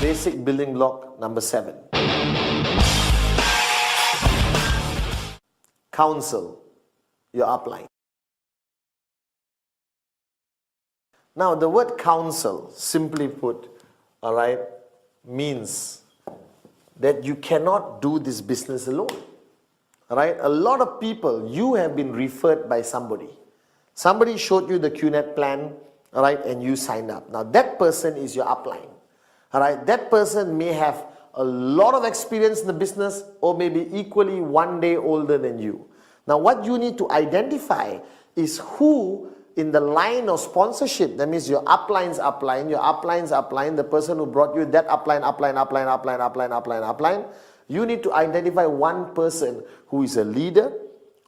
basic building block number 7. Counsel your upline. Now, the word counsel, simply put, all right, means that you cannot do this business alone. All right, a lot of people, you have been referred by somebody. Somebody showed you the QNet plan, all right, and you signed up. Now, that person is your upline. All right, that person may have a lot of experience in the business or maybe equally one day older than you. Now, what you need to identify is who in the line of sponsorship, that means your upline's upline, your upline's upline, the person who brought you that upline, you need to identify one person who is a leader,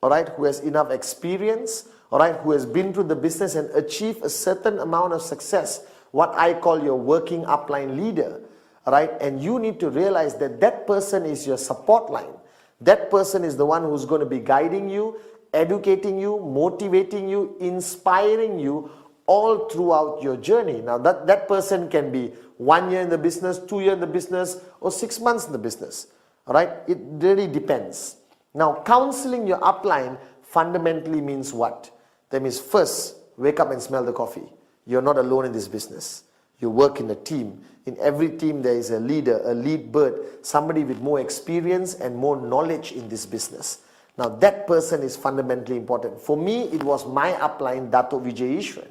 all right, who has enough experience, all right, who has been through the business and achieved a certain amount of success, what I call your working upline leader, all right, and you need to realize that that person is your support line. That person is the one who's going to be guiding you, educating you, motivating you, inspiring you all throughout your journey. Now that person can be 1 year in the business, 2 years in the business, or 6 months in the business. All right, it really depends. Now, counseling your upline fundamentally means what? That means first, wake up and smell the coffee. You're not alone in this business. You work in a team. In every team there is a leader, a lead bird, somebody with more experience and more knowledge in this business. Now that person is fundamentally important. For me, it was my upline, Dato' Vijay Ishran.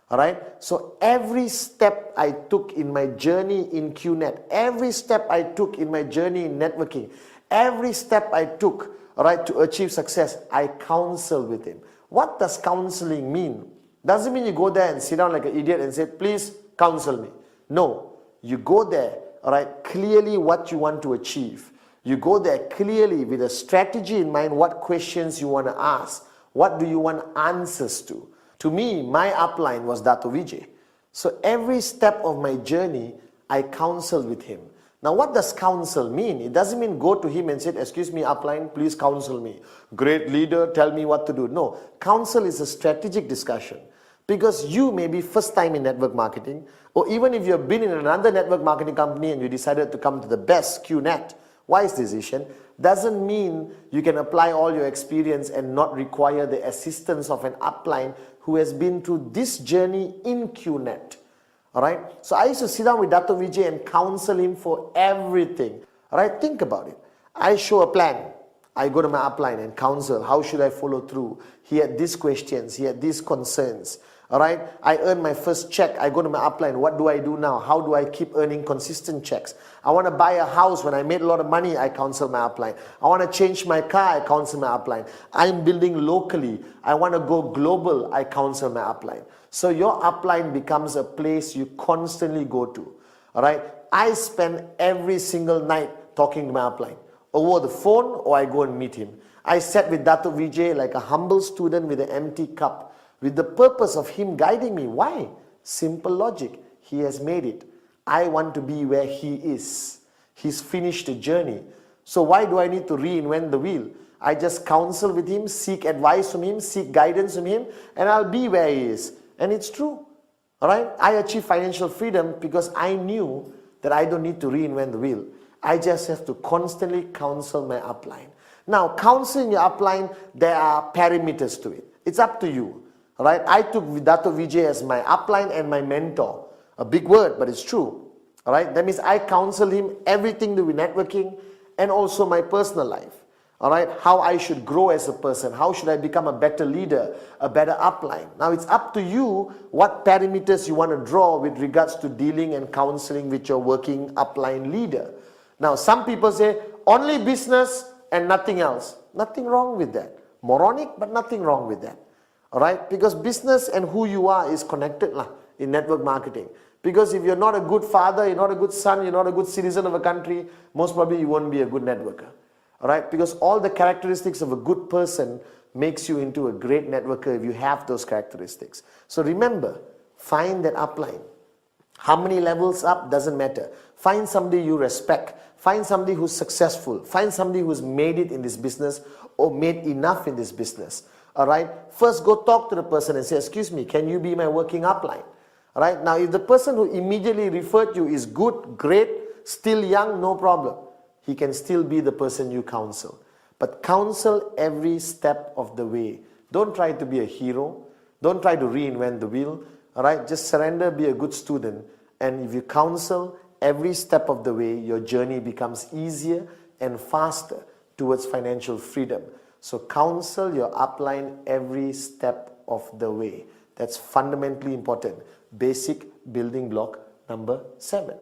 Alright, so every step I took in my journey in QNet, every step I took in my journey in networking, every step I took, alright, to achieve success, I counsel with him. What does counseling mean? Doesn't mean you go there and sit down like an idiot and say, please counsel me. No, you go there, alright, clearly what you want to achieve. You go there clearly with a strategy in mind, what questions you want to ask, what do you want answers to. To me, my upline was Dato' Vijay. So every step of my journey, I counsel with him. Now what does counsel mean? It doesn't mean go to him and say, excuse me upline, please counsel me. Great leader, tell me what to do. No, counsel is a strategic discussion. Because you may be first time in network marketing, or even if you've been in another network marketing company and you decided to come to the best QNet, wise decision, doesn't mean you can apply all your experience and not require the assistance of an upline who has been through this journey in QNet. Alright, so I used to sit down with Dato' Vijay and counsel him for everything. Alright, think about it. I show a plan. I go to my upline and counsel, how should I follow through? He had these questions, he had these concerns. Alright, I earn my first check, I go to my upline, what do I do now? How do I keep earning consistent checks? I want to buy a house, when I made a lot of money, I counsel my upline. I want to change my car, I counsel my upline. I'm building locally, I want to go global, I counsel my upline. So your upline becomes a place you constantly go to. Alright, I spend every single night talking to my upline. Over the phone or I go and meet him. I sat with Dato' Vijay like a humble student with an empty cup, with the purpose of him guiding me. Why? Simple logic. He has made it. I want to be where he is. He's finished the journey. So why do I need to reinvent the wheel? I just counsel with him, seek advice from him, seek guidance from him, and I'll be where he is. And it's true. Alright? I achieved financial freedom because I knew that I don't need to reinvent the wheel. I just have to constantly counsel my upline. Now, counseling your upline, there are parameters to it. It's up to you. Alright, I took Dato' Vijay as my upline and my mentor. A big word, but it's true. Alright, that means I counsel him everything to do with networking and also my personal life. Alright, how I should grow as a person, how should I become a better leader, a better upline. Now it's up to you what parameters you want to draw with regards to dealing and counseling with your working upline leader. Now some people say only business and nothing else. Nothing wrong with that. Moronic, but nothing wrong with that. Alright, because business and who you are is connected in network marketing. Because if you're not a good father, you're not a good son, you're not a good citizen of a country, most probably you won't be a good networker. Alright, because all the characteristics of a good person makes you into a great networker if you have those characteristics. So remember, find that upline. How many levels up doesn't matter. Find somebody you respect. Find somebody who's successful. Find somebody who's made it in this business or made enough in this business. Alright, first go talk to the person and say, excuse me, can you be my working upline? Alright, now if the person who immediately referred you is good, great, still young, no problem. He can still be the person you counsel. But counsel every step of the way. Don't try to be a hero. Don't try to reinvent the wheel. All right, just surrender, be a good student. And if you counsel every step of the way, your journey becomes easier and faster towards financial freedom. So counsel your upline every step of the way. That's fundamentally important. Basic building block number 7.